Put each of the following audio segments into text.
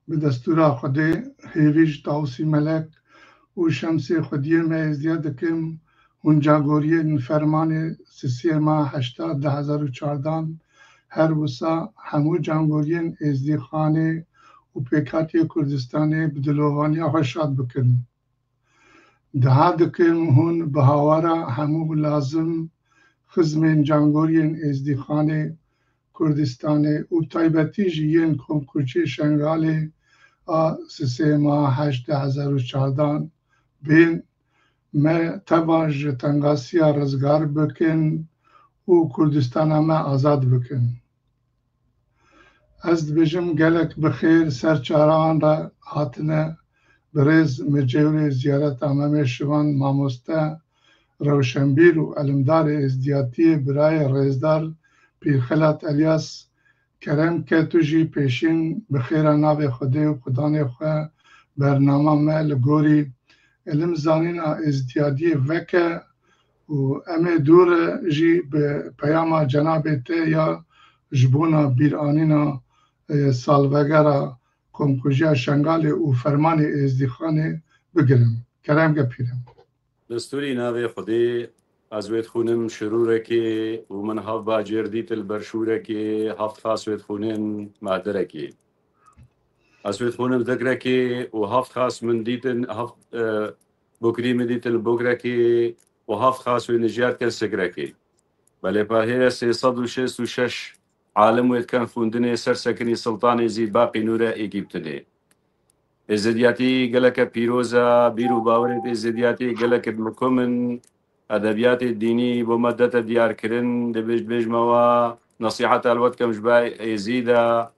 به دستور خودی هیویج تاوسی ملک و شمسی خودی ما ازدیاد کم هنجاگوری فرمان سیما 80/2014 هر وسا همو جانگورین ازدی خانه و پیکاتی کردستانی بدلوانی آخشاد بکن. ده دکم هون بهاورا همو لازم خزمین جانگورین ازدی خانه کردستانی و تایبتی جیین کمکوچی شنگالی سیما 8/2014 بین ما تباج تنگاسیا رزگار بکن و کردستان ما آزاد بکن. از بجم گلک بخیر سرچاران را هاتنه برز مجوری زیارت امام شوان ماموسته روشنبیر و علمدار ازدیاتی برای رزدار پیرخلات الیاس کرم که توجی پیشین بخیر ناو خودی و خدان خواه برنامه مل گوری علم زانین ازدیادی وکه و امه دور جی به پیام جناب ته یا جبونا بیرانینا سالوگرا کمکوژیا شنگال و فرمان ازدیخانه بگرم. کرم گپیرم. دستوری ناوی خودی از وید خونم شروره که و من هف باجر دیت البرشوره که هفت خاص وید خونم مادره که از وید خونم ذکره که و هفت خاص من دیتن هفت بکری من دیتن بکره که و هفت خاص وید نجار کن سگره که بله پاهیره 366 عالم وید کن فوندنه سر سکنی سلطان زید باقی نوره ایگیبتنه ازدیاتی گلک پیروزا بیرو باورت ازدیاتی گلک مکمن ادبیات دینی با مدت دیار کرن دبیج بجموا نصیحت الوت کم جبای ازیدا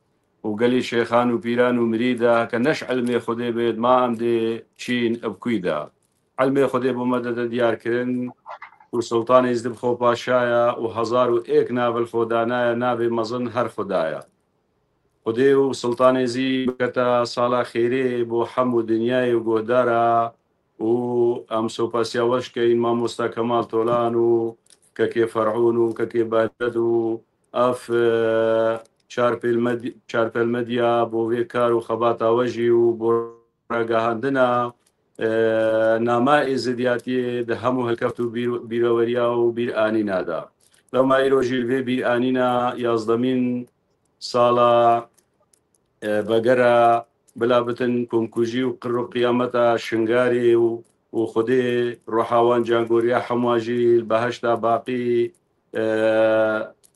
و گلی شیخان و پیران و مریدا که نش علم خودی بید ما ام دی چین ابکویدا علم خودی با مدت دیار کرن و سلطان ازدب خو پاشایا و 1001 ناول خدانا ناوی مزن هر خدایا خودی و سلطان زی بکتا سالا خیری بو حمو دنیای و گودارا و ام سوپاسیاوش که این ماموستا کمال طولان و که فرعون و که بادد و اف چارپ المدیا بو ویکار و خباتا وجی و بو رگاهندنا ناما ازدیاتی ده همو هلکفت و بیروریا و بیر آنینا دا لو ما ایرو جلوی بیر آنینا یازدمین سالا بگره بلا بتن کمکوژی و قر قیامتا شنگاری و خودی روحاوان جانگوریا حمواجی بهشتا باقی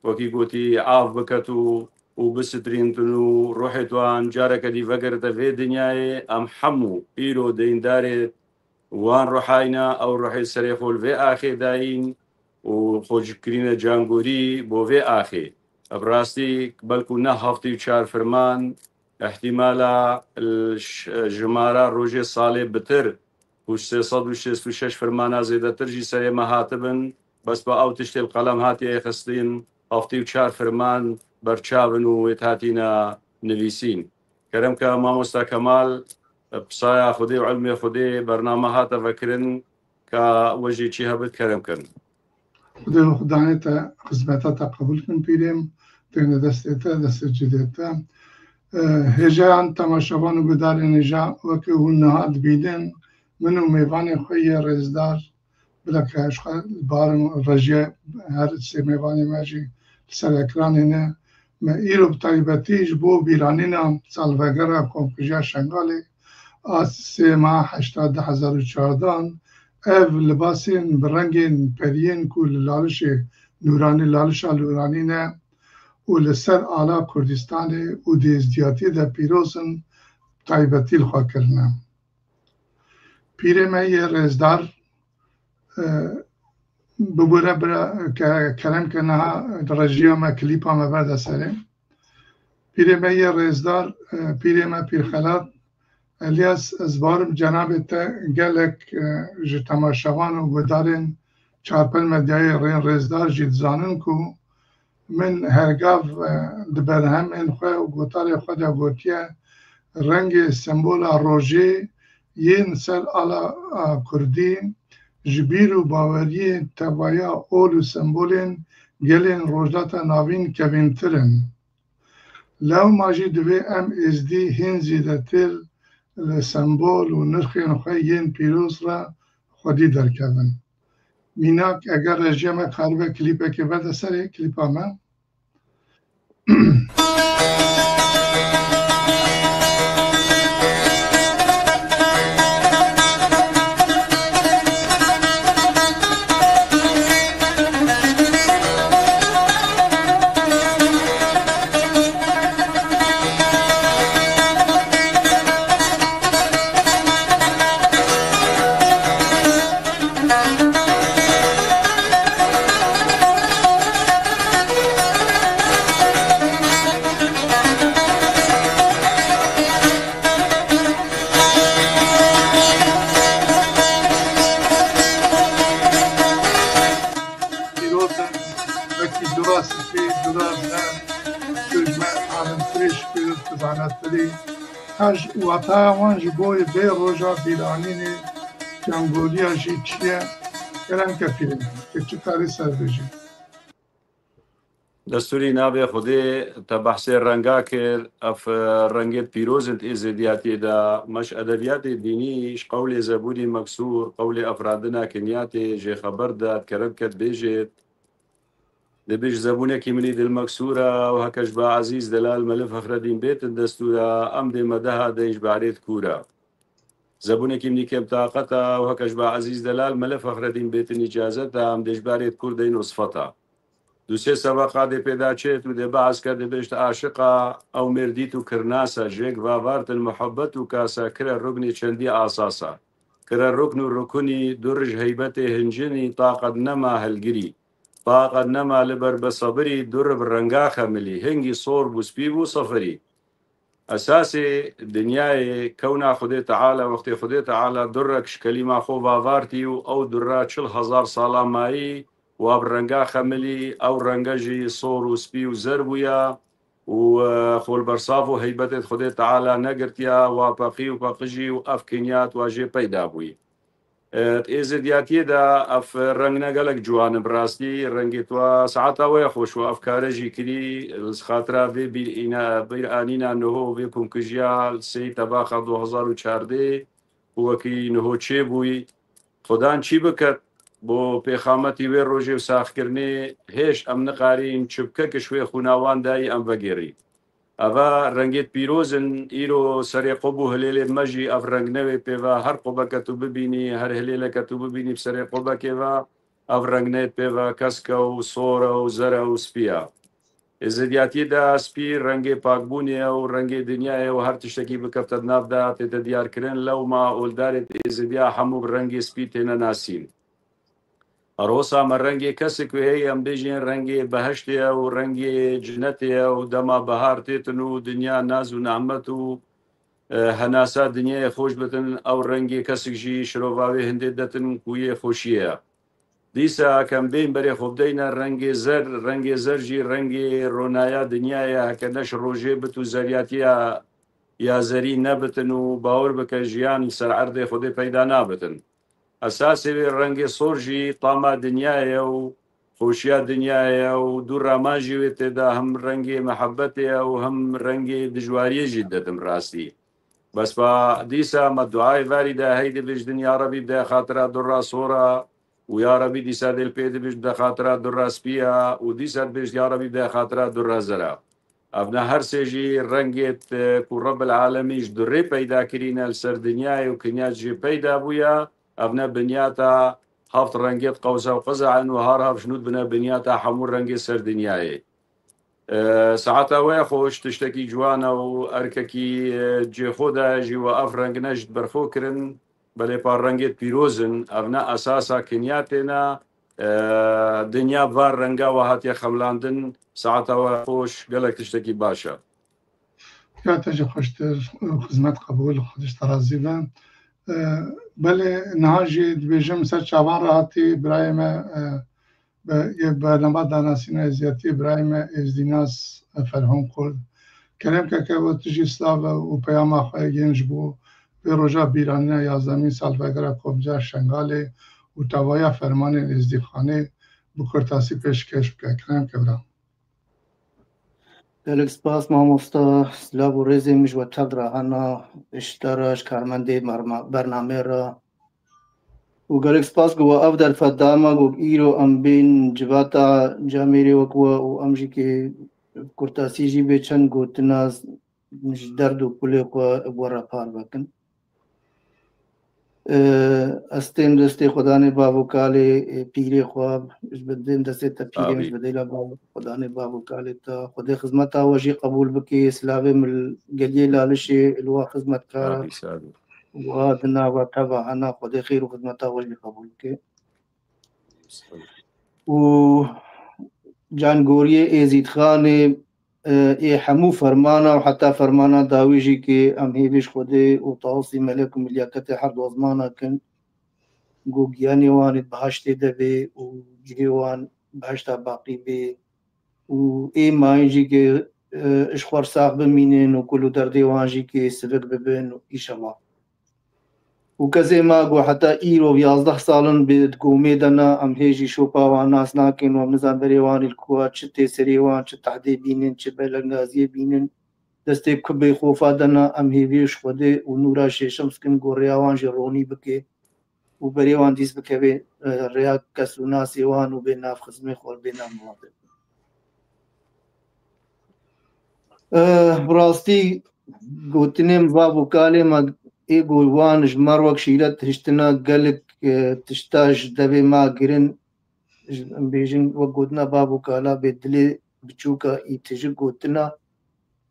وکی گوتی عاف بکتو و بسترینتن و روحتوان جارک دی وگرتا في دنیای ام حمو ایرو دیندار وان روحاینا او روحی سریخول في آخی داین و خوشکرین جانگوری بو في آخی براستی بلکو نه هفتی و 4 فرمان احتمالا الجمارة روجي صالي بتر و 366 فرمانا زيادة ترجي سري مهاتبن بس با او تشتي القلم هاتي اي خستين هفتي و 4 فرمان برچاون و يتهاتينا نويسين كرم که ماموستا كمال بصايا خودي و علمي خودي برنامه هاتا فكرن که وجه چي هبت كرم كن خودی و خدانیتا خدمتا قبول کن پیریم تین دستیتا دست جدیتا هجان تماشاوان و گدار نجا وکه هون نهاد بیدن منو میوان خوی رزدار بلا که اشخاص بارم رجیه هر سی میوانی ماجی سر اکران نه ما ایرو بطایبتیج بو بیرانینا سالوگرا کمکجا شنگالی از 3 ماه 80/2014 او لباسین برنگین پرین کول لالش نورانی لالش نورانی نه و لسر آلا کردستان و دیزدیاتی ده پیروزن تایبتی الخوا کرنه پیره یه رزدار ببوره برا که کلم که نه درجیه ما کلیپا ما برده سره پیره یه رزدار پیره پیرخلات الیاس از بارم جناب تا گلک جه تماشاوان و گدارن چارپل مدیای رین رزدار جید زانن کو من هرگاف دبرهم این خواه و گوتار خود گوتیه رنگ سمبول روژه ین سر آلا کردی جبیر و باوری توایا اول سمبولین گلین روژدات ناوین کوینترن لو ماجی دوی ام از دی هنزی دتر سمبول و نرخی نخواهی پیروز را خودی درکردن. میناک اگر رژیم کاربه کلیپه که بده سری کلیپا من هج وطا وانج بوی بی روژا بیرانین جنگولی جی چیه کرم که پیرم که چه کاری سر بجی دستوری نابه خودی تا بحث رنگا کرد اف رنگت پیروزت ازدیاتی دا مش ادبیات دینیش قول زبونی مکسور قول افرادنا کنیات جه خبر داد کرم کت بیجت دبیج زبونه کی منی دل مکسورا و هکش با عزیز دلال ملف فخردین بیت دستورا ام دی مدها دیش بعرید کورا زبونه کی منی کم طاقتا و هکش با عزیز دلال ملف فخردین بیت اجازتا ام دیش بعرید کور دین وصفتا دوسه سبقا دی پیدا چیت و دی بعض کرد بیشت عاشقا او مردیت و کرناسا جیگ و وارت المحبت و کاسا کرا رکنی چندی آساسا کرا رکن و رکنی درج هیبت هنجنی طاقت نما هلگری طاقت نما لبر بصبري درب رنگا خملي هنگي صور بوسبيبو صفري اساسي دنياي كونا خدي تعالى وقت خدي تعالى درك كلمه خو بافارتي او درا 40,000 سالا ماي وبرنگا خملي او رنگجي صور وسبي وزربويا وخول برصافو هيبت خدي تعالى نگرتيا وباقي وباقجي وافكنيات واجي پیدا بوي ازدیاتی دا اف رنگ نگلک جوان براستی رنگی تو ساعتا و خوش و افکار جی کری خاطره بیر آنینا نهو بی کنکجیال سی تباخ 2014 وکی نهو چه بوی خدان چی بکرد بو پیخامتی وی روژه و ساخ کرنه هیش ام نقارین چبکه کشوی خوناوان دای ام وگیری اوا رنگیت پیروزن ایرو سری قبو هلیل مجی اف رنگ نوی پیوا هر قبا کتو ببینی هر هلیل کتو ببینی بسری قبا کیوا اف رنگ نیت پیوا کسکا و صورا و زرا و سپیا ازدیاتی دا سپی رنگ پاکبونی و رنگ دنیای و هر تشتکی بکفتد ناف دا تیتا دیار کرن لو ما اولدارت ازدیا همو رنگ سپی تینا ناسین روسا من رنگی کسی که هی هم بیجین رنگی بهشتی و رنگی جنتی و دما بهار تیتنو دنیا ناز و نعمت و هناسا دنیا خوش بتن او رنگی کسی جی شروعاوی هنده دتن کوی خوشیه دیسا کم بین بری خوب دینا رنگی زر جی رنگی رونایا دنیا هکنش روژه بتو زریاتی یا زری نبتن و باور بکن جیان سر عرض خود پیدا نبتن اساسی رنگ سورجی طاما دنیای و خوشیا دنیای و دور راماجی ویت دا هم رنگ محبت و هم رنگ دجواری جدتم راستی بس با دیسا ما دعای واری دا هیدی بجدن یا ربی دا خاطره در صورا و یا ربی دیسا دل پید بجد دا خاطره در سپیا و دیسا بجد یا ربی دا خاطره در زرا ابنا هر سیجی رنگت کو رب العالمیش دره پیدا کرین السر دنیای و کنیات جی پیدا بویا ابنا بنياتا هافت رنگيت قوسا وقزعا وهارها بشنود بنا بنياتا حمور رنگي سر دنياي ساعتا ويخوش تشتكي جوانا وارككي جي خودا جي واف رنگ نجد برخو كرن بلي بار رنگيت بيروزن ابنا اساسا كنياتنا دنيا بار رنگا وهاتي خملاندن ساعتا ويخوش قالك تشتكي باشا كاتجي خوشتر خدمت قبول خودش ترازي بان بله نهاجی دبیجم سر چوان راحتی برای ما یه برنامه دانستن ازیاتی برای ما ازدیناس فرهنگ کرد کلم که و تجی سلاو و پیام خواهی گنج بو به روژا بیرانه 11 سال وگره کبجه شنگاله و توایا فرمان ازدیخانه بکرتاسی پیشکش بکه کلم که برام گلک سپاس مامۆستا سلااو و ڕێزێ مژوە چەدرا هەنا شتەرەش کارمەندێ بەرنامێ را و گەلک سپاس گووە ئەو دەرفەتدامە گوک ئیرۆ ئەم بین جڤاتا جامێرێ وەکووە و ئەمژی کێ کورتاسیژی بێ چەند گوتنا دەرد و پولێ خۆ وەرە پار بکن ئەستێن دەستێ خۆدانێ باوکالێ پیرێ خواب بدێن دەستێتە پیرێش بدەیلا خۆدانێ باوکالێتە خودێ خزمەتا وەژی قبول بکێ سلاوێ گەلیێ لالشێ الوا خزمەتکارە وا دناوە تەبە هەنا خودێ خیر و خزمەتا وەژی قبول بکێ و جانگۆریە ئێزیدخانێ هەموو فەرمانە و حتا فەرمانە داویژی کێ ئەم هێویش خودێ و تاوسی مەلەک و ملیاکەتێ هەر دۆزمانەکن گۆگیانی وانێت بەهشتێ دەبێ و گرێوان بەهشتا باقی بێ و ئێمایژی کێ ئش خوەرساق بمینێن و کول و دەردێوانژی کێ سبک ببن و ئیشەڵا و کەسێ ماگۆ حتا ئیرۆ 11 ساڵن بێت گۆمێ دەنا ئەم هێژی شۆپاوان ناس ناکەین و نزان بەرێوانی کووە چ تێسەرێوان چ تەحدێ بینن چ بەلەنگازیە بینن دەستێ کوبێ خۆفا دەنا ئەم هێویش خودێ و نورا شێشەم سکن گۆڕیاوانژی ڕۆنی بکێ و بەرێوان دیست بکەوێ ڕێیا کەس و ناسێوان و بێ ناف خزمێ خۆر بێ نامڵاتێ بڕاستی گوتنێم ڤاڤۆکالێ ئێگۆوان ژمار وەک شیرەت هشتنا گەلک تشتاش دەبێ ما گرن بێژن وەک گوتنا ڤاڤۆکالا بێ دلێ بچووکە ئیتژک گوتنا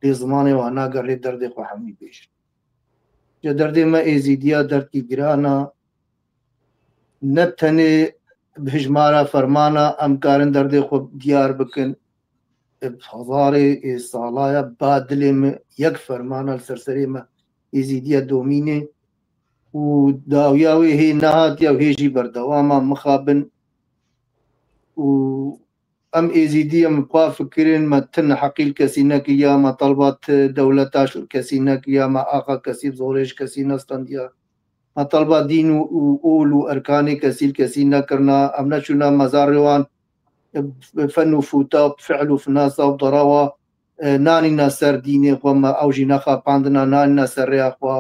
لێ زمانێ وا ناگەڕێ دەردێ خۆ هەمی بێژن جە دەردێ مە ئێزیدیا دەردی گرانە نەتەنێ بژمارە فەرمانە ئەم کارن دەردێ خۆ دیار بکن هەزارێ ساڵایە با دلێ یەک فەرمانە سەرسەرێمە ئێزیدیە دۆمینێ و داویاوێ هێ نەهاتیا و هێژی بەردەوامە مخابن و ئەم ئێزیدیە مپا فکرن مە تن حەقیل کەسی نەکریا مە تەڵبات دەولەتاش کەسی نەکریا مە ئاقا کەسی زۆرێش کەسی نەستەندیا مە تەڵبات دین و ئۆل و ئەرکانی کەسیل کەسی نەکردنا ئەم نەچوونە مەزارێوان فەن و فوتا و فعل و فناسا و دەڕەوە نانینا سەر دینێ خۆمە ئەوژی نەخاپاندنا نانینا سەر ڕێخوا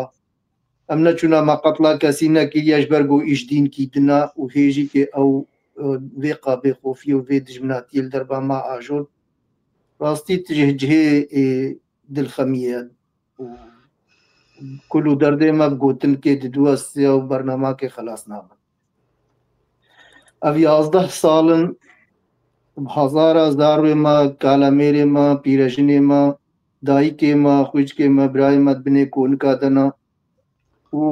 ئەم نەچوونە مە قەتڵا کەسی نەکریەش بەرگ و ئیشدینکی دنا و هێژی کێ ئەو vê qabê xofî û vê dijminatiyê li derba ma ajot rastî cihê dilxemiye û kul û derdê me gotinkê di duwestiya û bernamakê xelas nabin. Ev 11 salin hezara zarwê me, kalemêrê me, pîrejinê me, dayîkê me, xwîçkê me, birayê me binê konika dina û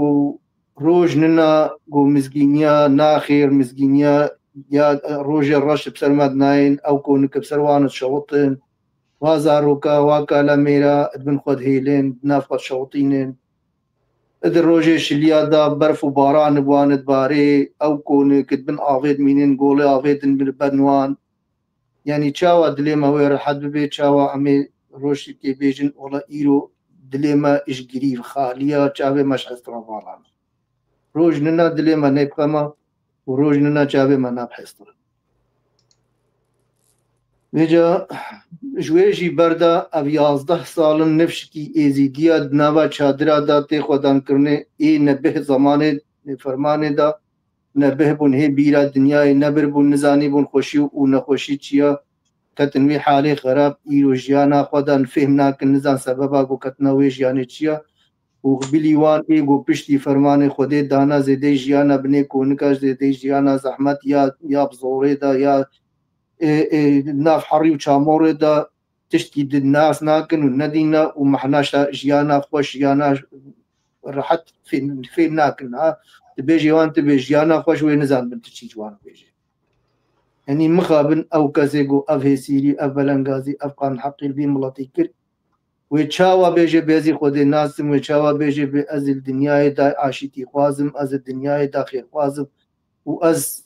roj nina got mizgîniya naxêr mizgîniya ya rojê reş bi ser me dinayên ew konik bi ser wan şewitin wa zaroka wa kalemêra dibin xwe dihêlin nav xwe şewitînin di rojê şiliya da berf û baran bi wan dibarê ew konik dibin avê dimînin golê avê din li ber wan yanî çawa dilê me wê rehet bibe çawa em ê rojekê bêjin ola îro dilê me îşgirî xaliya çavê me ji hestra valan roj nina dilê me nêbxema û roj nina çavê me nabhestir. Vêca ji wê jî berda ev 11 salin nifşikî êzîdiya di nava çadira da tê xwedankirinê ê nebih zamanê fermanê da nebih bûn hê bîra dinyayê nebir bûn nizanî bûn xweşî û nexweşî çiya ketin wê halê xerab îro jiyana xwe dan fêm nakin nizan sebeba got ketina wê jiyanê çiya û bilî wan ê got piştî fermanê Xwedê dana zêdeyî jiyana binê konika ji zêdeyî jiyana zehmet ya bi zorê da ya nav herî û çamorê da tiştî di nas nakin û nedîna û mehna jiyana xweş jiyana rehet fêm nakin ha dibêjê wan tibê jiyana xweş wê nizanbin tu çî ji wan bêje yanî mixabin ew kesê got ev hêsîrî ev belengazî ev qanun heqî vî miletî kir wê çawa bêje bezî Xwedê nasim wê çawa bêje bê ez li dinyayê da aşîtî xwazim ez li dinyayê da xêrxwazim û ez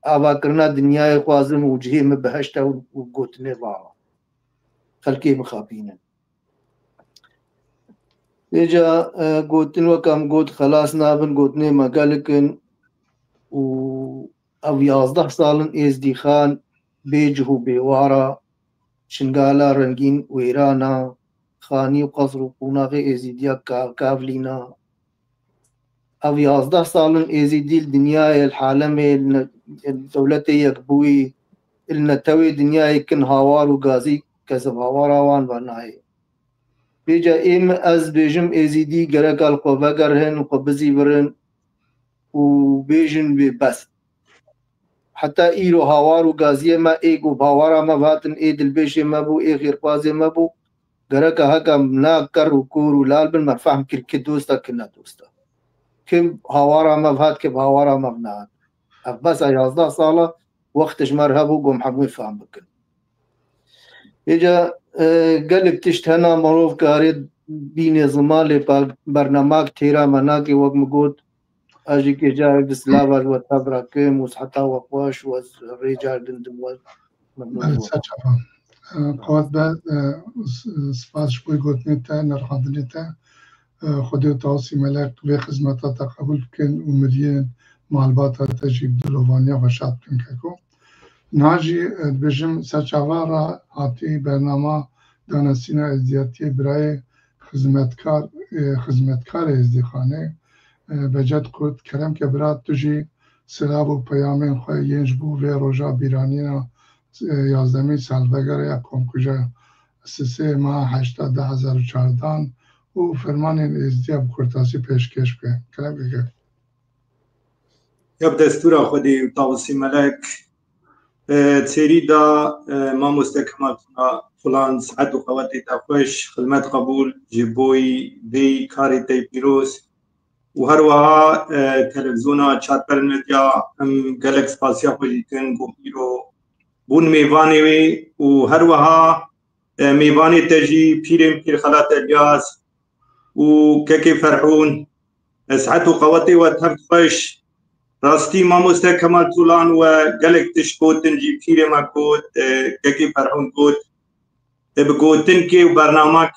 avakirina dinyayê xwazim û cihê min biheşt e û gotinê vala xelkê bixapînin. Vêca gotin wek em got xelas nabin gotinê me gelikin û ev 11 salin êzdîxan bêcih û bêwara شنگالا رنگین و ایرانا خانی و قصر و قوناغ ایزیدیا کافلینا او 11 سال ایزیدی الدنيا الحالم الدولة يكبوي النتوي دنيا يكن هاوار وغازي كسب هاوار وان بناي بيجا ام از بيجم ایزیدی گرکال قوبگرهن وقبزي برن وبيجن بس حتى إيرو هاوار وغازية ما إيجو باورا ما باتن إيد البيشي ما بو إيه غير بازي ما بو غرقا هكا مناكر وكور ولالبن ما فهم كي دوستا كنا دوستا كم هاوارا ما بهات كم هاوارا ما بنات بس 11 صالة وقت جمر هبو قوم حموي فهم بكن إجا قلب تشتهنا مروف كاريد بين زمالي برنامج تيرا مناكي وقت مقود أجي كي جاي بسلافر وتبركم وحتى وقواش والرجال دندموال سچفا قوات بعد سپاس بوی گوتنیتا نرخاندنیتا خودی تاسی ملک و خدمتا تقبل کن و مریه معلومات تجیب دلوانیا و شاد کن که ناجی بجم سچفا را هاتی برنامه دانستینا ازدیاتی برای خدمتکار ازدیخانه بجد کود کرم که برات تجی سلاب و پیامین خواه ینج بو و روژا بیرانینا 11 سال بگر یا کمکوژا 3 ماه 18/2014 و فرمان ازدیاب کرتاسی پیشکش که کرم بگه یب دستور خودی تاوسی ملک تسيري دا ما مستكمل فلان سعد وقواتي تاخوش خدمت قبول جيبوي دي كاري تي بيروس وهروها تلفزيونا چاتبر ميديا ام گلک سپاسیا خوشیتن گویرو بون میوانی وی وهروها میوانی تجي پیر خلات الیاس وكيكي فرحون سعد وقواتي وتهفت خوش راستي ما مستكمل طولان وقالك تشكوتن جي بيري ما كوت كيكي فرحون كوت بقوتن كي وبرنامجك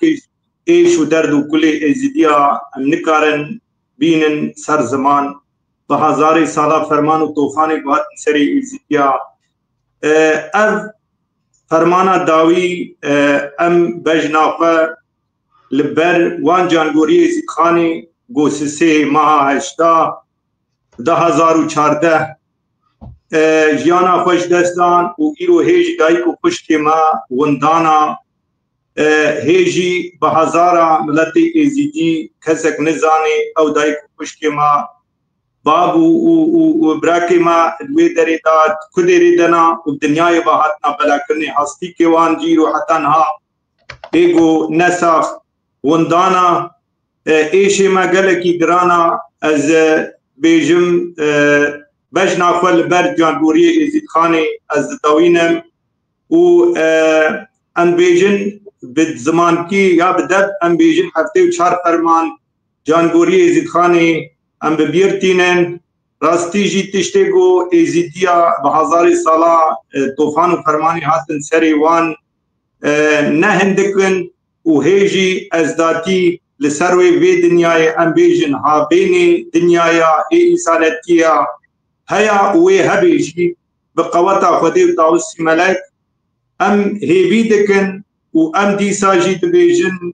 ايش ودرد وكل ازديا نكارن بينن سر زمان بهزاري سالا فرمان وطوفان بهات سري ازديا اف فرمانا داوي ام بجناقه لبر وان جانگوري زيخاني گوسسه ماه 2014 جیانا خوش دستان و ایرو هیج دایک و پشت ما وندانا هیجی به هزارا ملت ایزیدی کسک نزانی او دایک و پشت ما بابو و براکی ما دوی دری داد کدری دنا و دنیای با حتنا بلا کرنی هستی که وان جیرو حتنها ایگو نساخ وندانا ایشی ما گلکی گرانا از بيجم باش ناخذ برد جانبوري يزيد خاني از طوينم و ام بيجن بالزمان كي يا بدب ام بيجن حفتي وشهر فرمان جانبوري يزيد خاني ام ببيرتينن راستي جي تشتيغو يزيديا بهزار صلاة طوفان وفرماني هاتن سري وان نهندكن وهيجي ازداتي لسروي في دنياي امبيجن ها بيني دنيايا اي انسانتيا هيا وي هبيجي بقوتا خدي وطاوسي ملك ام هيبيدكن وام دي ساجي تبيجن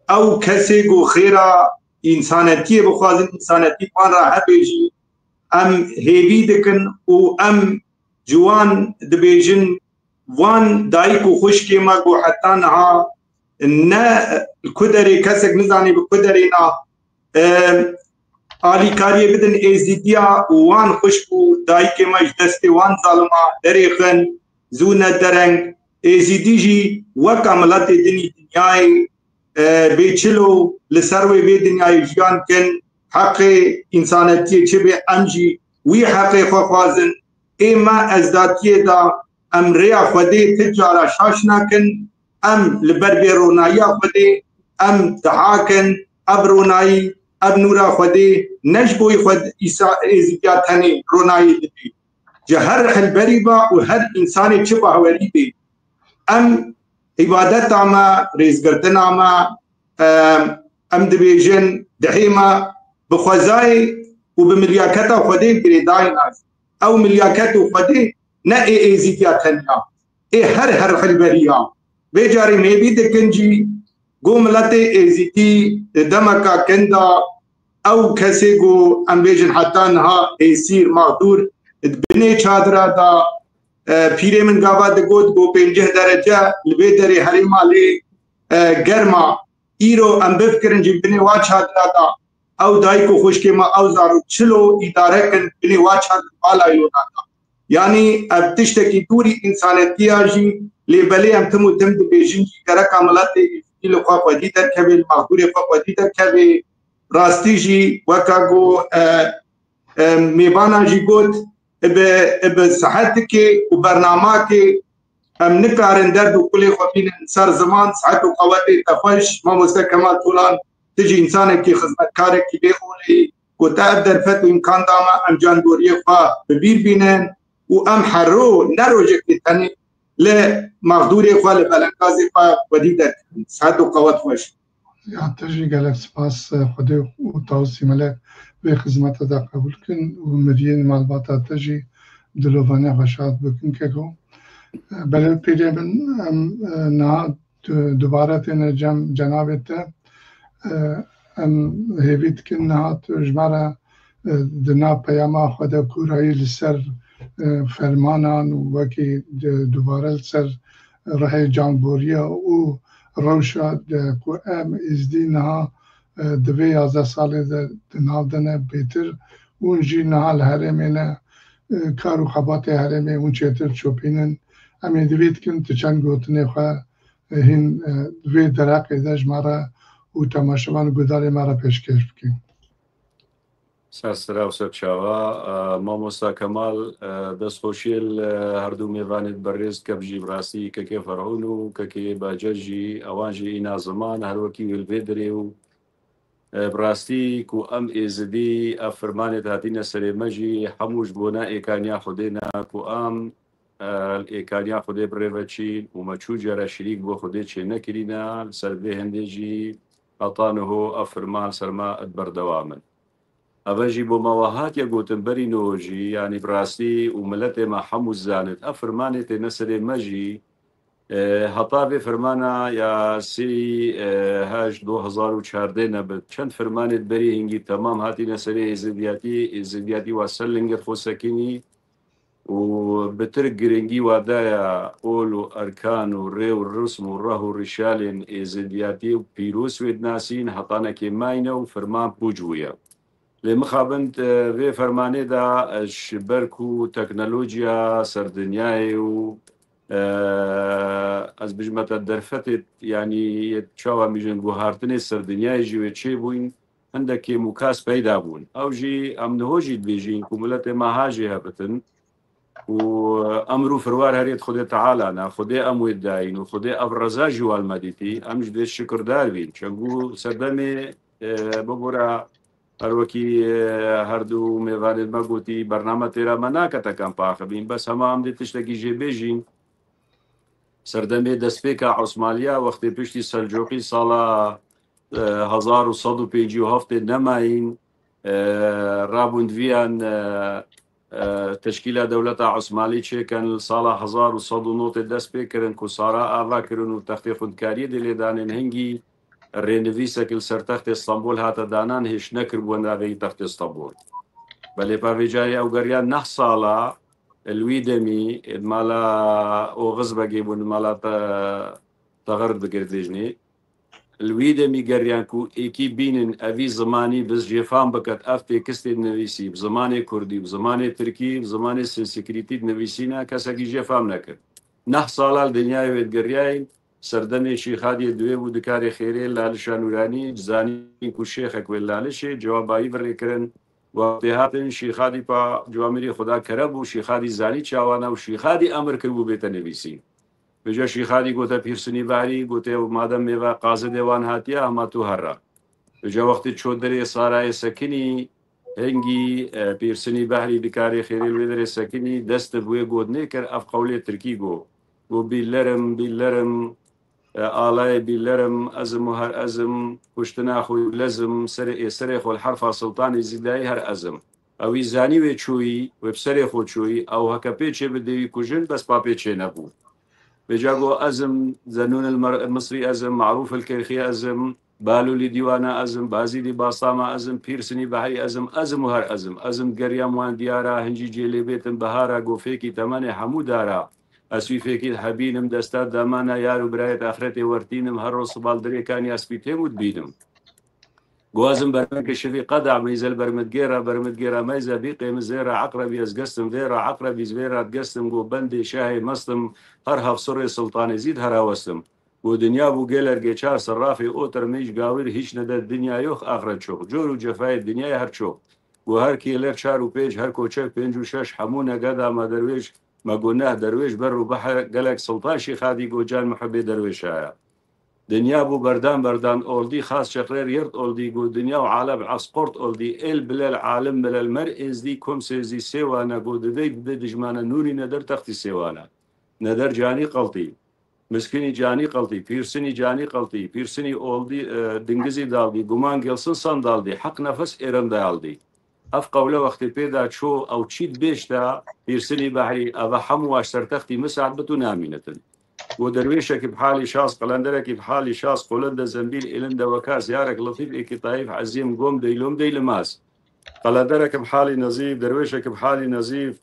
او كسيغو خيرا انسانتيا بخوازن انسانتي بان را هبيجي ام هيبيدكن وام جوان دبيجن وان دايكو خشكي ماكو حتى نها نا الكدري كسك نزاني بكدرينا آلي كاريه بدن ايزيديا وان خشبو دايكي ماش دستي وان ظالما دريخن زونا درنگ ايزيدي جي وكا ملاتي دني دنياي بيچلو لسروي بي دنياي جيان كن حقي انسانتي چبه امجي وي حقي خوازن ايما ازداتيه دا امريا خودي تجارة شاشنا كن ام لبربي رونايا خودي ام تحاكن اب روناي اب نورا خودي نجبوي خود ازيكيات هني روناي دبي جهر حلبريبا وهر انساني چبا هولي بي ام عبادت عما ريزگردن عما ام دبيجن دحيما بخوزاي وبملياكتا خودي بريداي ناس او ملياكتا خودي نائي ازيكيات هنيا هر حلبريا بيجاري ميبي دكنجي قوم لاتي ازيتي دمكا كندا او كسيغو ام بيجن حتى انها يصير مقدور بني چادرا دا پیره من گاوا دگود گو 50 درجه لبیدری حریما لی گرما ایرو ام بفکرن جی بنی وا چادرا دا او دایکو خوشکی ما او زارو چلو اداره کن بنی وا چادر بالا یونا دا یعنی اب تشتکی دوری انسانیتی آجی لی بلی ام تمو تم دی بیجن جی کرا کاملات دی لخوا پدی در کبی المغدوری خوا پدی در کبی راستی جی وکا گو میبانا جی گود بصحتك وبرنامجك ام نكارن درد وكل خوفين صار زمان صحته وقواتي تفش ما مستكمل طولان تجي انسانك كي خدمتكارك كي بيقولي وتقدر فتو امكان داما ام جاندوريه خا ببير بينن وام حرو نروجك تاني لمغدوري خا لبلنكازي خا وديدك صحته وقوات خوش يعني تجي قالك سباس خدي وتوصي ملك بخدمت دا قبول کن و مدین معلومات تجی دلوانه خشات بکن که کو بله پیره من نه دوباره تن جناب تا هیوید کن نه جمره دنا پیام خدا کورایی لسر فرمانان و کی دوباره لسر راه جانبوریا و روشا کو ام ازدی نه دوی 11 ساله ده ناو دنه بیتر اون جی نهال هرمینه کارو خبات هرمه اون چیتر چوپینن امی دوید کن تچند گوتنه خواه هین دوی درق ایدش مرا و تماشوان گدار مرا پیشکش بکن ساسرا و سبشاوا ماموستا کمال دست خوشیل هردو میوانید بریز کبجی براسی که فرعونو که باجرجی اوانجی اینا زمان هر وکی ویلویدریو براستی کو ام ازدی افرمانت هاتینا سریمجی حموش بونا ایکانیا خودینا کو ام ایکانیا خودی بریوچین و مچو جرا شریک بو خودی چه نکرینا سر به هندجی اطانه افرمان سرما بردوامن اوجی بو مواهات یا گوتنبری نوجی یعنی براستی و ملت ما حموش زانت افرمانت نسریمجی هطابي فرمانا يا سي هاج 2014 نبت چند فرمانت بري هنگي تمام هاتي نسري زدياتي واسلنجر فوسكيني وبترك جرينجي ودايا اولو اركان وريو الرسم والره والرشالين زدياتي وبيروس ودناسين هطانا كيماينا وفرمان بوجويا لمخابنت في فرماني دا شبركو تكنولوجيا سردنياي و از بجمت درفتت يعني تشاوا ميجن گوهارتني سردنياي جوي چه بوين عندك مكاس پیدا بون او جي امنهوجي بيجين كملت ما هاجي هبتن وامرو فروار هريت خدي تعالى نا خدي امو داين وخدي ابرزا جوال مديتي امجد الشكر داربين شنقو سردمي ببورا هروكي هردو ميوان المقوتي برنامج تيرا مناكتا كان باخبين بس هما عمدي تشتكي جي بيجين سردمي دسبيكا عثماليا وقت بيشتي سلجوقي صالا 1157 نماين رابوند فيان تشكيلة دولة عثمالي كان صالا 1100 دسبيكرن كسارا آفاكرن وتخفيق كاري دي دانن هنجي الرينفيسا كل سر تخت اسطنبول هاتا دانان هيش نكر بونا تخت اسطنبول بل بافيجاي او غريان نح صالا الويدمي مالا او غزبه جيبون مالا تغرد بقردجني الويدمي قريانكو ايكي بينن افي زماني بس جيفان بكت افتي كستي نويسي بزماني كردي بزماني تركي بزماني سنسكريتي نويسينا كساكي جيفان نكر نح صالا الدنيا ويد قرياين سردمي شيخادي دوي ودكاري خيري لالشان وراني جزاني كو شيخك ولالشي جواباي بريكرن وقتهاتن شيخادي با جوامري خدا كرب وشيخادي زاني چاوانا وشيخادي امر كربو بيتا نويسي بجا شيخادي قوتا بيرسني باري قوتا مادم ميوا قازه ديوان هاتيا اما تو هرا بجا وقت چودري ساراي سكني هنگي بيرسني بحري بكاري خيري الويدري سكني دست بوي قود نيكر اف قولي تركي قو بيلرم آلای بیلرم ازم و هر ازم کشتنا خوی لازم سر خو الحرف سلطان زیدای هر ازم اوی زانی و چوی و بسر خو چوی او هک پیچه بدوی کجن بس پا پیچه نبود بجاگو ازم زنون المصري ازم معروف الكيخي ازم بالو لديوانا ازم بازيدي باصاما ازم بيرسني بحري ازم وهر ازم قريم وان ديارا هنجي جيلي بيتن بهارا قوفيكي تماني حمو دارا اسوي فيكي حبينم دستات دامانا يارو برايت اخرتي ورتينم هر صبال دري كان ياسبي تيمود بيدم قوازم برمك شفي قدع ميزل برمتجيرا ميزة بيقي مزيرا عقرب يزقستم ذيرا عقرب يزبيرا تقستم قو بندي شاهي مصتم هرها في سوري سلطاني زيد هرها وستم ودنيا بو جيلر جيشار صرافي اوتر ميش قاوير هيش ندى الدنيا يوخ آخرت شوخ جورو جفاي الدنيا هر شوخ وهر كيلر شارو بيج هر كوچك بينجو شاش حمونا قدا ما درويش ما قلناه درويش برو بحر قلق سلطان شيخادي قو جان محبي درويش آيا دنيا بو بردان اولدي خاص شقرير يرد اولدي قو دنيا وعالم عسقورت اولدي بلا العالم بلا المرئز دي كوم سيزي سيوانا قو دي دجمانا نوري ندر تختي سيوانا ندر جاني قلطي مسكيني جاني قلطي بيرسني جاني قلطي بيرسني اولدي دنگزي دالدي قمان قلسن صن دالدي حق نفس ارم دالدي اف قوله وقت بيدا شو او تشيد بيشتا بيرسني بحري ابا حمو اشتر تختي مساعد بتو نامينتن ودرويشك بحالي شاص قلندرك بحالي شاص قلند زنبيل إلند وكاس يارك لطيف إيكي طايف عزيم قوم ديلوم دي لماس قلندرك بحالي نظيف درويشك بحالي نظيف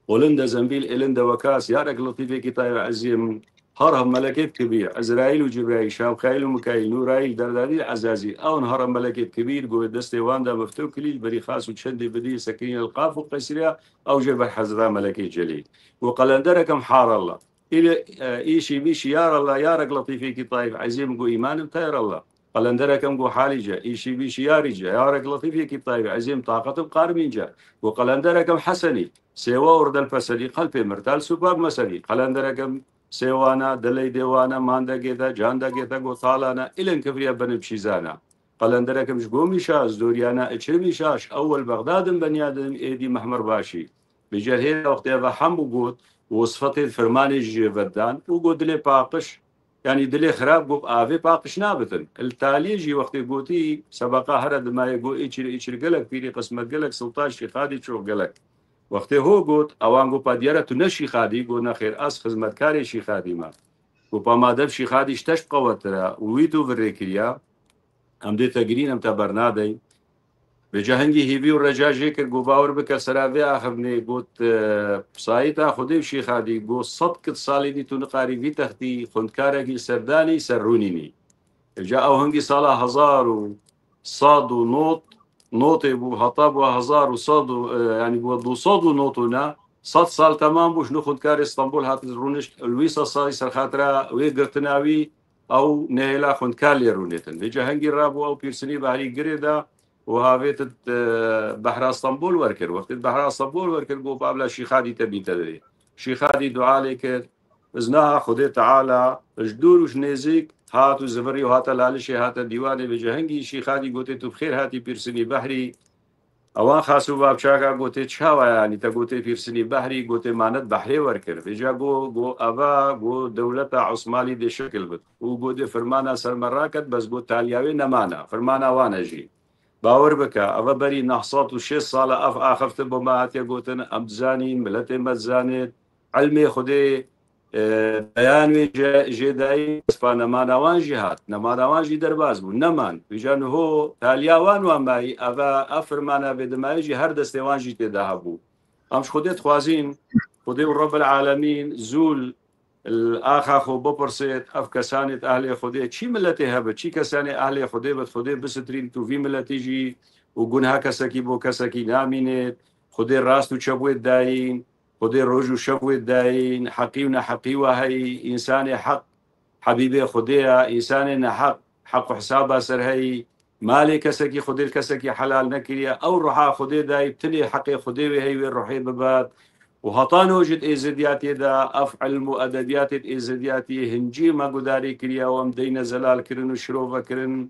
قلند زنبيل إلند وكاس يارك لطيف إيكي طايف عزيم هرهم ملكيت كبير عزرائيل وجبرائيل شام خايل ومكايل نورائيل دردادي عزازي أو هرم ملكيت كبير قوة دستي واندا مفتوك كليج بري خاص وتشندي بدي سكين القاف وقيسريا أو جبر حزراء ملكيت جليل وقلندرك محار الله إلى إيشي بيشي يار الله يارك لطيفي كي طايف عزيم قو إيمان تير الله قلندركم قو حالجة إيشي بيشي يارجة يارك لطيفي كي طايف عزيم طاقة قارمين جا وقلندركم حسني سوا ورد الفسدي قلبي مرتال سباب مسدي قلندركم سوانا دلي ديوانا ماندا جيدا جاندا جيدا قو طالانا إلين كفريا بنبشيزانا قلندركم شقومي شاش دوريانا اتشرمي شاش أول بغداد بنيادم إيدي محمر باشي بجرهين وقت يبا حمو قوت وصفتي الفرماني جي بدان وقود لي باقش يعني دلي خراب قوب آفي باقش نابتن التالي جي وقت قوتي سبقا هرد ما يقول إيشر قلق فيري قسمة قلق سلطان شيخادي شو قلق وقت هو قوت أوان قوبا ديارة تنشي خادي قولنا خير أس خزمتكاري شيخادي ما قوبا ما دب شيخادي اشتش قوترا ويتو فريكريا أم دي تقرين أم تبرنادي بجهنگی هیوی و رجاجی کرد گو باور بکر سراوی آخرنی گوت سایتا خودی وشی خادی گو صد کت سالی دی تو نقاری وی تختی خندکارگی سردانی سرونینی جا او هنگی سالا هزار و صاد و نوت بو هطاب و هزار و صاد يعني بو دو صاد و نوتونا صد سال تمام بوش نو خندکار اسطنبول هات رونش الویسا سالی سرخاطرا وی گرتناوی او نهلا خندکار لیرونیتن بجهنگی رابو او پیرسنی بحری گریدا وهافيت بحر اسطنبول وركر وقت بحر اسطنبول وركر قو بابلا شيخادي تبي تدري شيخادي دعاء لك ازناها خدي تعالى جدور وش نزيك هاتو زفري وهات لالشي هات ديواني بجهنگي شيخادي قوتي تو بخير هاتي بيرسني بحري اوان خاصو باب شاكا قوتي تشاوا يعني تقوتي بيرسني بحري قوتي ماند بحري وركر بجا قو ابا قو دولة عثماني دي شكل بد وقو دي فرمانا سرمراكت بس قو تالياوي نمانا فرمانا وانا جي باور بك أبا بري نحصات وشي صالة أف آخفت بماهات يقولون أمزاني ملتي مزاني علمي خدي بيان جداي فانا ما نوان جهات نما نوان جي درباز بو نمان بجان هو تالياوان وماي أبا أفرمانا بدمايجي هر دستيوان جي تدهبو أمش خدي تخوازين خدي رب العالمين زول الآخا خو بپرسید اف کسانت اهل خودی چی ملتی هبه چی کسانی اهل خودی بد خودی بسترین تو وی ملتی جی و گناه کسکی بو کسکی نامینید خودی راست و چبوید داین خودی روج و شبوید داین حقی و نحقی و هی انسان حق حبیب خودی انسان نحق حق و حساب سر هی مالی کسکی خودی کسکی حلال نکریه او روحا خودی دای تلی حق خودی و هی و روحی بباد وهطان وجد إزدياتي دا أفعل مؤدبيات إزدياتي هنجي ما قداري كريا ومدين زلال كرن وشروفا كرن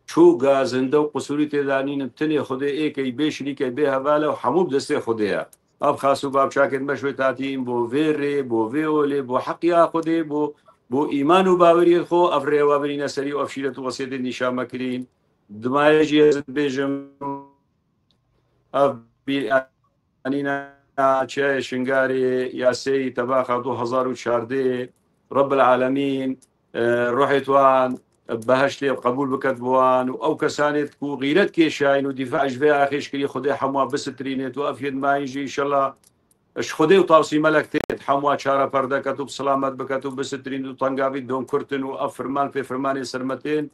شو غازندو قصوري تدانين ابتني خدي إيكي بيشري كي بيها بالا وحموب دستي خديها أب خاصو باب شاكد مشوي تاتين بو فيري بو فيولي بو حقيا خدي بو إيمان وباوري خو أفري وابري نسري وأفشيلة وسيد النشام مكرين دمايجي يزد بيجم أف بي أنينا چای شنگاری یاسی تباخ 2014 رب العالمین روحی توان بەهشتێ قبول بکات بوان و ئەو کەسانێت و غیرەت کێشاین و دیفاعش بێ ئاخێشکری خودی هەموو بسترینێت و ئەفێت مایژی ئینشەڵا اش خودی و تاوسی مەلەکتێت هەموو چارە پەردەکەت و سلامەت بکات و بسترین و تەنگاوی دۆنکورتن و ئەفرمان پێ فرمانی سەرمەتێن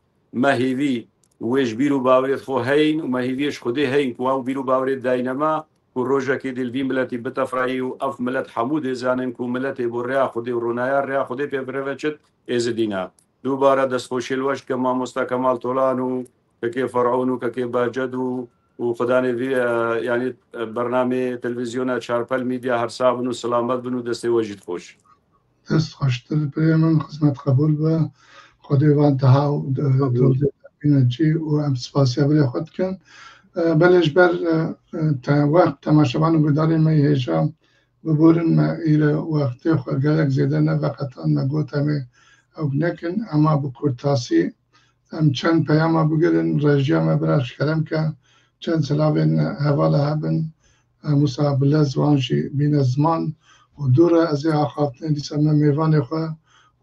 مەهیوی وێژ بیر و باورێت خۆ هەین و مەهیویش خودی هەین و بیر و باورێت داینەما و ڕۆژێکی دلوی ملەتی بتەفرایی و ئەف ملەت هەموو دێزانن و ملەتێ بۆ ڕیا خودی و ڕوونایە ڕیا خودی پێ برەوەچێت ئێزدینا دووبارە دەستخۆشی لەوەش کە مامۆستا کەماڵ تۆڵان و کەکێ فەرعون و کەکێ باجەد و خدانێ ینی بەرنامێ تەلڤیزیۆنە چارپەل میدیا هەرسابن و سلامەت بن و دەستێ وەژیت خۆش دەست خۆشتر پێ من خزمەت قبول بە خودێوان دەها و دەبینەجی و ئەم سپاسیا بێ خۆت بکەن بەلێش بەر وەخت تەماشەوان و گوداری مە هێژا ببورن مە ئیرە وەختێ خۆگەلێک زێدە نەڤەقەتان مەگۆتەمێ ئەو نەکن ئەما بە کورتاسی ئەم چەند پەیامە بگرن ڕێژیامە براشکەرم کە چەند سلاوێن هەواڵە هەبن موسا بلە زوانژی بینە زمان و دوورە ئەزێ ئاخافتنە دیسەمە میێوانێ خۆ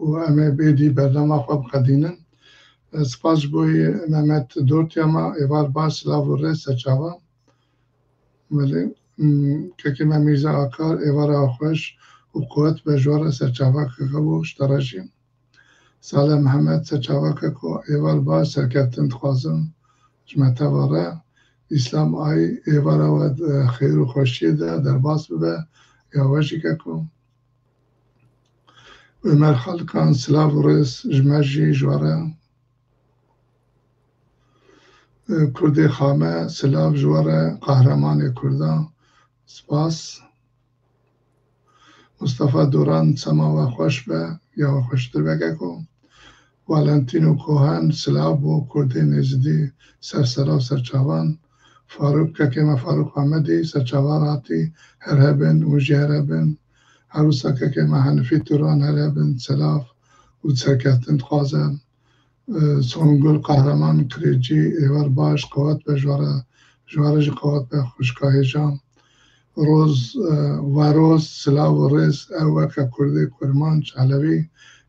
و ئەمێ بێدی بەردەما خۆ بقەدینن سپاس بۆی مەمەت دۆرتیەمە ئێوار باش سلااو و ڕێ سەرچاوە کەکیمە میرزا ئاکار ئێوارە خۆش و قوت بە ژۆرە سەرچاواکەکە بۆ شتەڕەژیم سالە محەممەد سەرچاواکە کۆ ئێوار باش سەرکەتن خوازم ژمەتەوەڕە ئیسلام ئای ئێوارەوە خێر و خۆشیێدا دەرباس ببە یاوەژیکەکۆ ئەمەر خەڵکان سلااو و ڕێز ژمەژی ژوارە کوردی خامە سلااو ژوارە قەهرەمانی کوردان سپاس مستەفا دوران چەماوە خۆش بە یاوە خۆشتر بەگەکۆ والەنتین و کۆهان سلااو بۆ کوردی نێزدی سەرسەرا و سەرچاوان فاروق کەکێمە فاروق ئەحمەدی سەرچاوان هاتی هەر هەبن وژی هەر هەبن هەروسا کەکێمە هەنفی توران هەر هەبن سلااو و سەرکەتن خوازە سۆنگل قەهرەمان کرێجی ئێوار باش قوت بە ژوارەژی قوت بە خوشکا هێژام ڕۆز وارۆز سلااو و ڕێز ئەوەکە کوردی کورمانج عەلەوی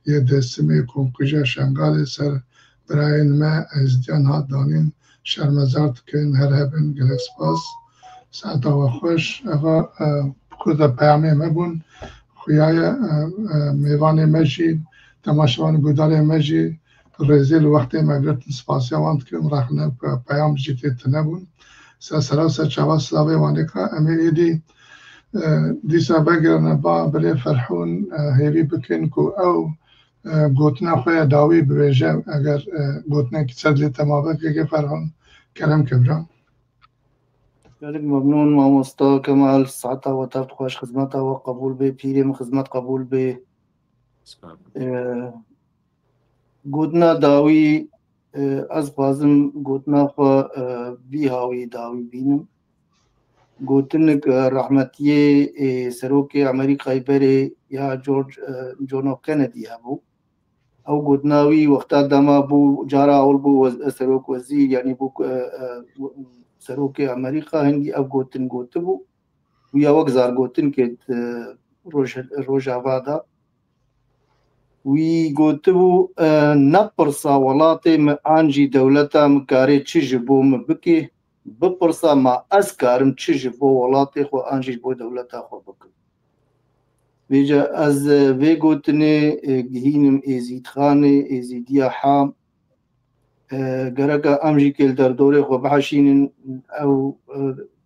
یە دەستمێ کۆمکوژە شەنگاڵێ سەر برایەن مە ئەزدیان هات دانین شەرمەزار دکەن هەر هەبن گەلێک سپاس ساتەوە خۆش ئەوە کوردە پەیامێ مەبوون خویایە میێوانێ مەژی تەماشەوان گودارێ مەژی ڕێزێ لە وەختێ مەگرتن سپاسیاوان دکەم ڕاخنە پەیام ژی تێتە نەبوون سەرسەرا و سەرچاوا سلااوێ وانێکە ئەمێ ئێدی دیسا بەگرنە با بلێ فەرحون هێوی بکەن و ئەو گوتنە خۆیە داوی ببێژە ئەگەر گوتنێکی سەد لێ تەمابەتێکی فەرحون کەرەم کەبرا gelek memnun mamosta Kemal saata ve taft xoş xizmeta ve qabul bê pîrê min xizmet qabul bê gotina dawî ez xwazim gotina xwe vî hawî dawî bînim gotinik rehmetiyê serokê Amerîkayê berê ya George John F. Kennedy hebû ew gotina wî wexta dema bû cara ewil bû serok wezîr yanî bû serokê Amerîka hingî ev gotin gotibû û ya wek zargotin ket rojava da wî gotibû nepirsa welatê me an jî dewleta min karê çi ji bo min bike bipirsa ma ez karim çi ji bo welatê xwe an jî bo dewleta xwe bikim bêje ez vê gotinê gihînim êzîdxanê êzîdiya ham gereka em jî kêl derdorê xwe bihişînin ew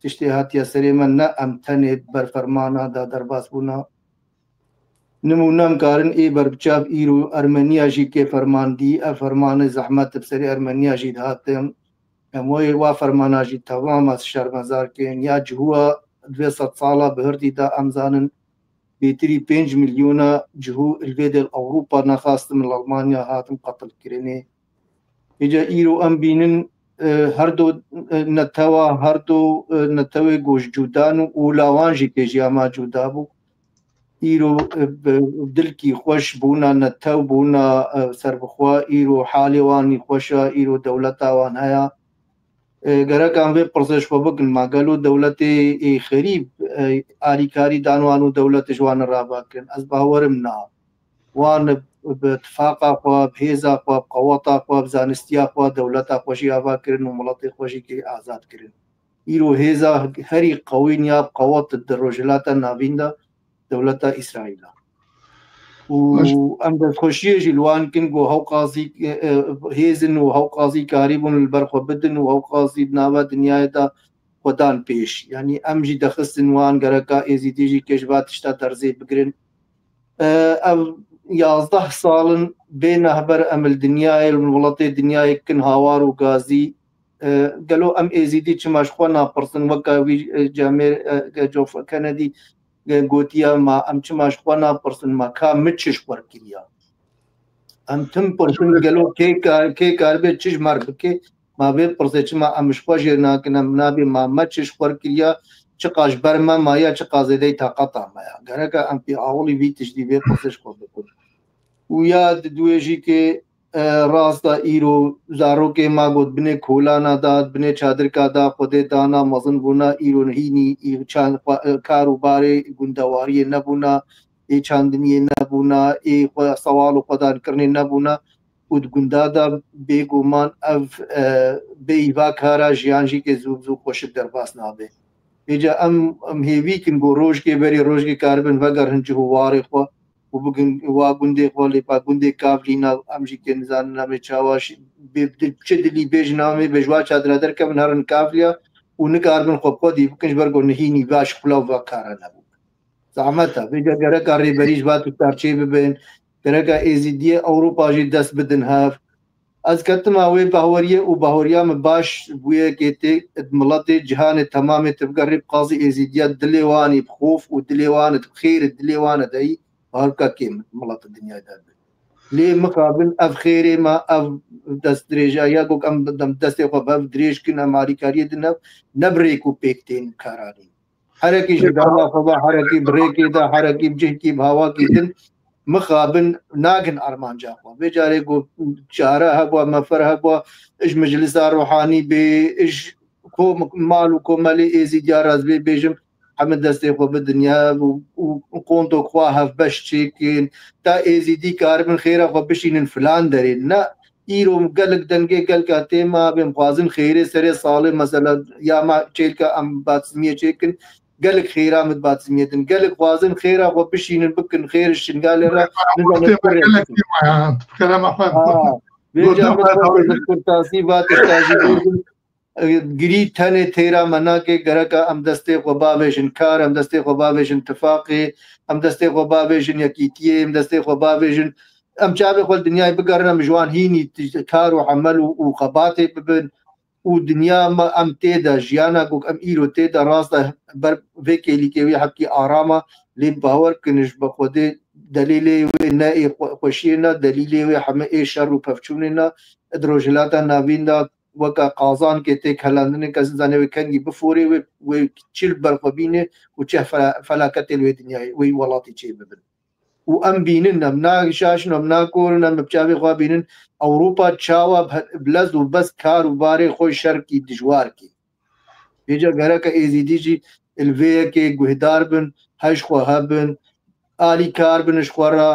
tiştê hatiye serê me ne em tenê berfermana da derbasbûna nimûne em karin ê berbiçav îro Ermeniya jî kê ferman dî ev fermanê zehmet bi serê Ermeniya jî dihatin em wê wa fermana jî tewama şermezar kên ya cihûa 200 sala bi hirdî da em zanin bêtirî 5 milyona cihû ilvê del Ewropa nexastin li Almanya hatin qetilkirinê îca îro em bînin her do netewa her do netewê goş cudan û olawan jî pêjiya ma cuda bû îro dilkî xweş bûna netew bûna serbixwe îro halê wan xweş e îro dewleta wan heye گەرەکان وێ پرسش خۆ بکن ماگەل و دەوڵەتێ خەریب ئالیکاری دانوان و دەوڵەت ژوانە ڕاباکردن ئەس باوەرم نا وان بتفاقا خوا بهێزا خوا قەوەتا خوا بزانستیا خوا دەوڵەتا خۆشی ئاواکردن و وڵاتی خۆشی ئازادکردن ئیرۆ هێزا هەری قەوی یا قەوەت ڕۆژهەلاتە ناویندا دەوڵەتە ئیسرائیلە و ئەم دەستخۆشیەژی لوانکن بۆ هەوقازی هێزن و هەوقازی کاری بوون بەرخۆ بدن و هەوقازی ناوە دنیاەدا خۆدان پێش ینی ئەمژی دەخستن وان گەرەکە ئێزیدیژی کێشبات شتا دەرزێ بگرن ئەم 11 ساڵن بێنە هەبەر ئەمل دنیای وڵەتی دنیایکن هاوار و گازی گەلۆ ئەم ئێزیدی چماشخوا ناپرسن وەکوی جامێر جۆف کەنەدی گوتیە ما ئەم چماشخوا ناپرسن ما کا مچش وەرگریە ئەم تم پرسن گەلۆ کێ کاربێت چش مار بکێ ما بێ پرسێ چما ئەمشخوا ژێر ناکەنم نابێ ما مەچش وەرگریە چ قاش بەرمە مایە چ قازێدەی تااقەتامەیە گەرەکە ئەم پێ ئاوڵی وی تشتی بێ پرسش خۆ بکن و یاد دوێژی کێ ڕاستە ئیرۆ زارۆکێ ما گوت بنێ کۆلانادات بنێ چادرکادا خودێ دانا مەزن بوونا ئیرۆنهینی چند کار و بارێ گوندەواریە نەبوونا ئێ چاندنیە نەبوونا ئێ سەواڵ و خۆدانکردنی نەبوونا و گوندادا بێگومان ئەv بێیوا کارا ژیانژی کێ زوو زوو خۆشت دەرباس نابێ ئێجا ئەم هێویکن بۆ ڕۆژکێ بەری ڕۆژکی کاربن وەگەر هەنج و وارێ خۆ و بگن وا گوندێ خۆ لێپا گوندێ کافلینا ئەمژی کێ نزان نامێ چاواش چ دلی بێژ نامێ بێژوا چادرە دەرکە من هەرن کافلیا و نکاربن خۆ خۆدی بکنش بەرگۆ نهینی باش خلااو بە کارە نەبوو زعمەتە بێجا گەرەکە ڕێبەریش بات و تارچێ ببن گەرەکە ئێزیدیە ئەوروپاژی دەست بدن هەف ئەس کەتما وێ باوەریە و باوەریامە باش بووە کێتێ مڵەتێ جیهانێ تەمامێ تبگەڕێ قازی ئێزیدیە دلێوانی بخۆف و دلێوانت خێرت دلێوانە دەی هەرکە کێم مڵەتە دنیادا بێت لێ مقابل ئەف خێرێ ما ئەف دەست درێژە یا گۆک ئەم دەم دەستێ خۆ بەف درێژکن ئەماریکاریە دنە نەبرێک و پێکتێن کارانی حرەکی ژداڵا خۆبا حرەکی بڕێکێدا حرەکی بجێکی هاواکی دن مخابن ناگن ئارمانجا خۆ بێجارێک گۆ چارە هەبووە مەفەر هەبووە ئش مجلسا ڕۆحانی بێ ئش ماڵ و کۆمەلی ئێزیدیا ڕاز بێ بێژم ئەمە دەستێ خۆ بە دنیا و قۆنتۆخوا هەف بەش چێکین تا ئێزیدی کاربن خێرە خۆ بشینن فلان دەرێن نە ئیرۆ گەلک دەنگێ گەلکە تێما بێم خوازن خێرێ سەرێ ساڵێ مەسەلە یاما چێلکە ئەم باتسمیە چێکن گەلک خێرامت باتسمیێتن گەلک خوازن خێرا خۆ بشینن بکن خێرش شنگالێرە کورتاسی باتشتاژی گری تەنێ تێرا مەناکێ گەرەکە ئەم دەستێ خۆ باوێژن کار ئەم دەستێ خۆ باوێژن تفاقێ ئەم دەستێ خۆ باوێژن یەکیتیە ئەم دەستێ خۆ باوێژن ئەم چاوێ خۆ دنیای بگەڕنە جوان هینی کار و عمل و خەباتێ ببن و دنیا ئەم تێدا ژیانە گوک ئەم ئیرۆ تێدا ڕاستە بەر vêkêlîkê حەقی ئارامە لێ باوەڕ کنش بە خودێ دلیلê wê ne ê xweşiyê ne delîlê wê heme ê şer û pevçûnê ne rojhilata navîn da weka qazan kê têk helandinê kes zanê wê kengî biforê wê çil berxwebînê û çeh felaketê wê dinyayê wê welatî çê bibin û em bînin em naşaşin em nakorin em bi çavê xwe bînin Ewropa çawa bilez û bes kar û barê xwe şerkî dijwar kî bêca gereka êzîdî jî ilvêyekê guhdar bin heş xwe hebin alî kar bin ji xwe re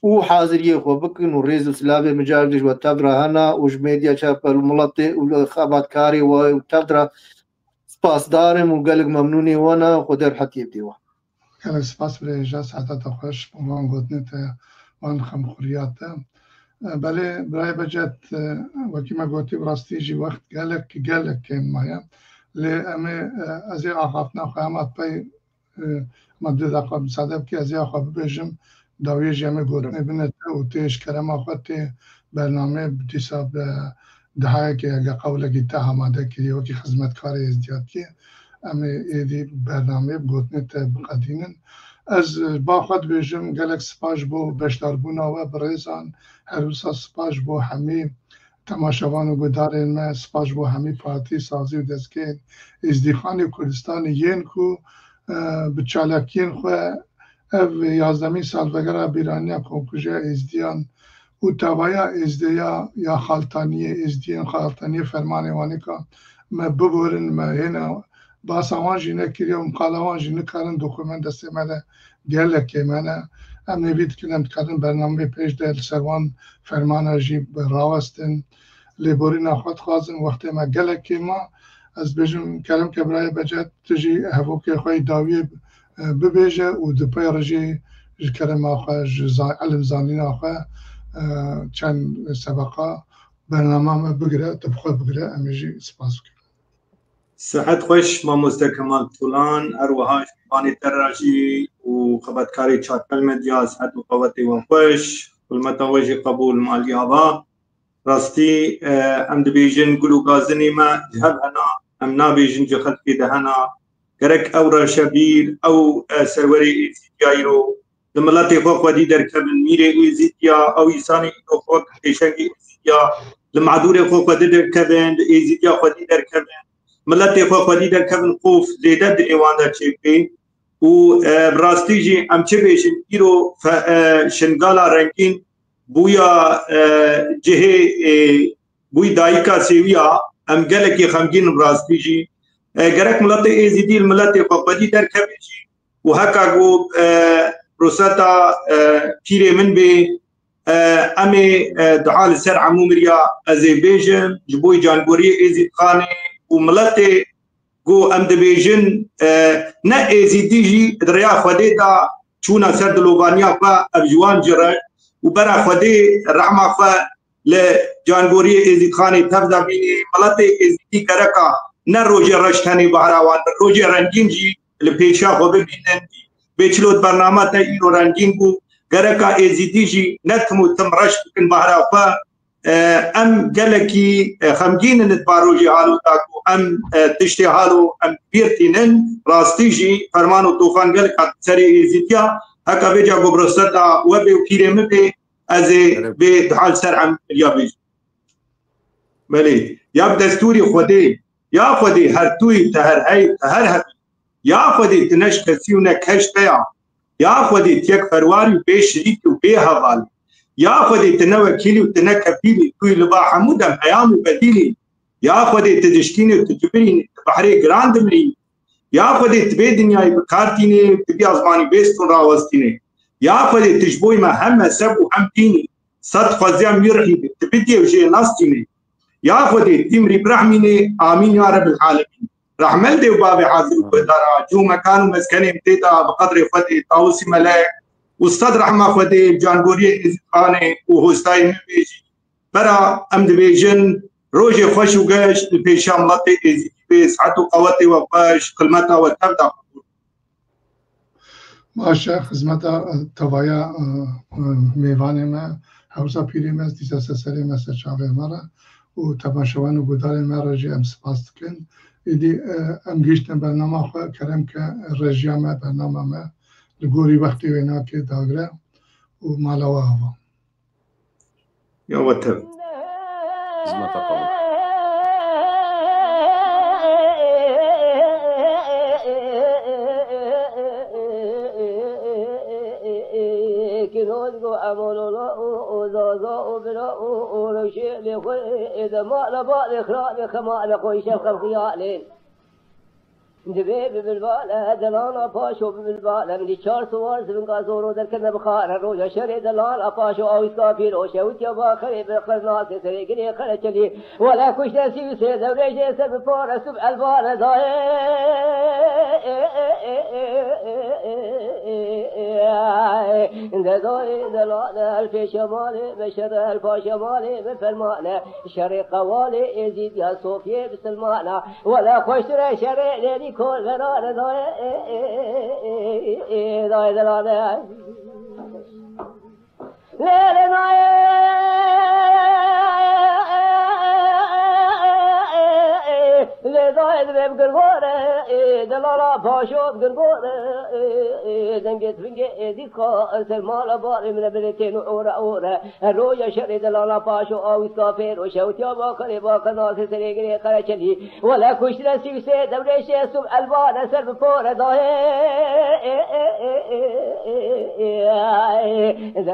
û haziriyê xwe bikin û rêz û silavê micar ji we tev re hene û ji medya çapel miletê û xebatkarê we û tev re spasdarim û gelek memnûnê we ne xwe derhetiyê dê we gelek spas birêja saeteta xweş wan gotinê te wan xemxuriya te belê birayê becet wekî me gotî rastî jî wext gelek kêm maye lê em ê ez ê axaftina xwe hema pey me du deqa misade bikî ez ê xwe bibêjim dawiyê jî em ê gotinê bine te û tê ji kerema xwe tê bername dîsa dihayekê ege qewlekî te amade kiriye wekî xizmetkarê êzdiyatiyê em ê êdî bername gotinê te biqedînin ez ba xwe dibêjim gelek spas bo beşdarbûna we bi rêzan her wisa spas bo hemî temaşevan û gudarên me spas bo hemî partî sazî û destgehên êzdîxanê Kurdistanê yên ku bi çalakiyên xwe ev 11 salvegera bîraniya komkujiya êzdiyan û tevaya êzdeya ya xaltaniyê êzdiyên xaltaniyê fermanê wanî ka ما ببورن ما هنا باسوان جی نکری و مقالوان جی نکارن دوکومنت دسته مالا گله که مانا ام نوید کنم کارن برنامه پیش دل سروان فرمان جی راوستن لیبوری نخواد خوازن وقتی ما گله که ما از بجم کلم که برای بجت تجی هفو که خواهی داوی ببیجه و دپای رجی کلم آخواه علم زانین آخواه چند سبقه برنامه ما بگره تبخواه بگره امیجی سپاس بکن صحت خوش ما مستکمال طولان اروهاش بانی تراجی و خبرکاری چاتل مدیا صحت و قوتی و خوش والمتوجه قبول مالی آبا راستی ام دبیجن گلو گازنی ما جهب هنا ام نابیجن جخد که دهنا گرک او را شبیر او سروری ایزیدیایی رو لملاتی خواه خودی در کبن میره ایزیدیا او ایسانی او خواه کشنگی ایزیدیا لمعدور خواه خودی در کبن ایزیدیا خودی در کبن ملت خو خودی در کبن خوف زیده در ایوان در چیپی و براستی جی ام چه بیشن ایرو شنگالا رنگین بویا جهه بوی دایکا سیویا ام گلکی خمگین براستی جی گرک ملت ایزیدی ملت خو خودی در کبن جی و حکا گو روستا پیره من بی امی دعال سر عمو مریا ازی بیجن جبوی جانگوری ایزید خانه وملت جو ام دبیجن نه ایزیدی جی دریا خودی دا چونا سرد لوبانیا فا ابجوان جرد و برا خودی رحمه فا لجانگوری ایزید خانی تفضا بینی ملت ایزیدی کرکا نه روژ رشتنی بحراوان روژ رنگین جی لپیچا خو ببینن بیچلوت برنامه تا ایرو رنگین کو کرکا ایزیدی جی نتمو تم رشت بکن بحرا فا ام گلکی خمگین نتباروجی حالو تاکو ام تشتی حالو ام بیرتینن راستی جی فرمان و توفان گلک سری ایزیدیا هکا بیجا گبرستا و بی و پیرمه بی از بی دحال سر عم یا بیج بلی یا دستوری خودی یا خودی هر توی تهر هی تهر هی یا خودی تنش کسی و نکشت یا خودی تیک فرواری بی شریک و بی حوالی یا خودی تنوکیلی و تنکفیلی توی لبا حمودم ایام و بدیلی یا خودی تدشکینی و تجبرینی بحری گراند مرینی یا خودی تبی دنیای بکارتینی تبی آزمانی بیستون راوستینی یا خودی تجبوی ما هم سب و هم دینی صد خوزیم میرحیبی تبی دیوشی ناستینی یا خودی تیمری برحمینی آمین یا رب العالمین رحمل دیو باب حاضر و بدارا جو مکان و مسکنی امتیدا بقدر خودی تاوسی ملک استاد رحمه خودی جانگوری ایزیدخانه و هستای میبیجی برا ام دبیجن روژ خوش و گشت پیشا ملت ایزیدی به سعت و قوت و باش کلمتا و تبدا باشه خدمت توایا میوان ما حوزا پیری ما از دیسا سسری ما سرچاوه مرا و تماشوان و گدار ما رجی ام سپاس کن ایدی ام گیشتن برنامه خواه کرم که رجی ما برنامه ما لگوری وقتی وینا که داگره و مالاوه هوا یا وطر خدمت قبول كنوزو أمولولا وزازا وبلا ورشي لخوي إذا ما لبا لخراء لخماء لخوي شفخ خيالين دبي بالبالة دلانا باشو بالبالة من ديشار سوار زبن قازورو در كنا بخار روجا شري دلانا باشو أو إسكافي روشا وتيابا خريب بخر ناسي سريقني خرچلي ولا كش نسي سيدا وريجي سب فارا سب البالة داي داي دلانا الفي شمالي بشر الفا شمالي بفرمانة شري قوالي يزيد يا صوفي بسلمانة ولا كش شري ليلي كل غرار داي داي دلانا ليلي داي دبب قربورة دلالا باشوت قربورة دنجت فنجي ديكا سلمالا باري من بلتين أورا الرويا شري دلالا باشو أو إسكافير وشوت يا باكري باكر ناس سريقري قرشلي ولا كشرة سيوسي دبريشي سب ألبان سرب فورة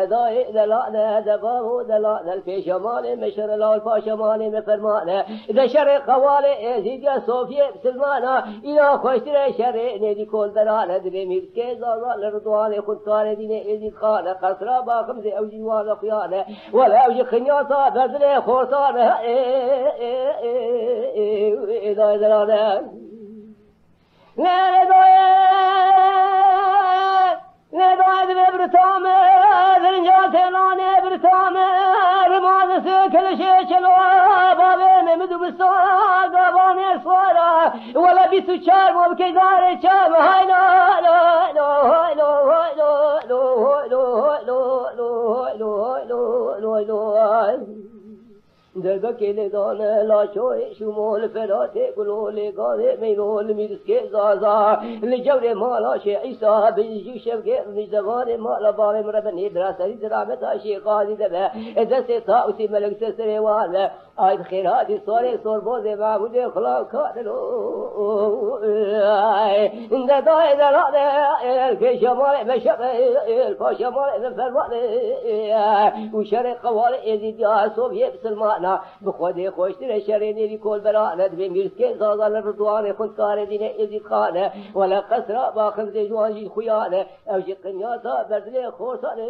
داهي دلالا دبابو دلالا الفيش مالي مشر لا الفاش مالي مفرمانه إذا شر قوالي زيد يا صوفيا بسلمانا إذا خشتر شر نيدي كل دلالا دبي ميسكي زازا لرضواني خد كار ديني إزيد خانه قصرا باقم زي أوجي وانا قيانه ولا أوجي خنياطا بردني خورطانه إذا دلالا لا دايد ببرتامه ذرنجات لانه برتامه رماد كل شيء چلو بابه مدو بسوار قاباني صوره ولا بيتو چار مو بكي دار چام هاي لا لا لا هاي لا هاي لا لا هاي لا هاي لا لا لا لا درگا کے دانه لاشوی شمول فراته گلول گاده میلول میرسکه زازا لجور مالا عیسا بجو شفگه نجدوان مالا باب مربنی دراسری درامتا شیقادی دبه دست تاوسی ملک سسره واله آید خیراتی سوره سوربوز معبود خلاق کارلو دای دلاله که شمال مشبه الپاشا مال فرمانه و شرق قوال ازید یا صوبیه بسلمانه بخوده خوشتر شرینی لی کل براند به میرسکه زازان رضوان خود کار دینه ازید خانه ولا قصرا با خمز جوان جید خویانه او جی قنیاتا بردل خورسانه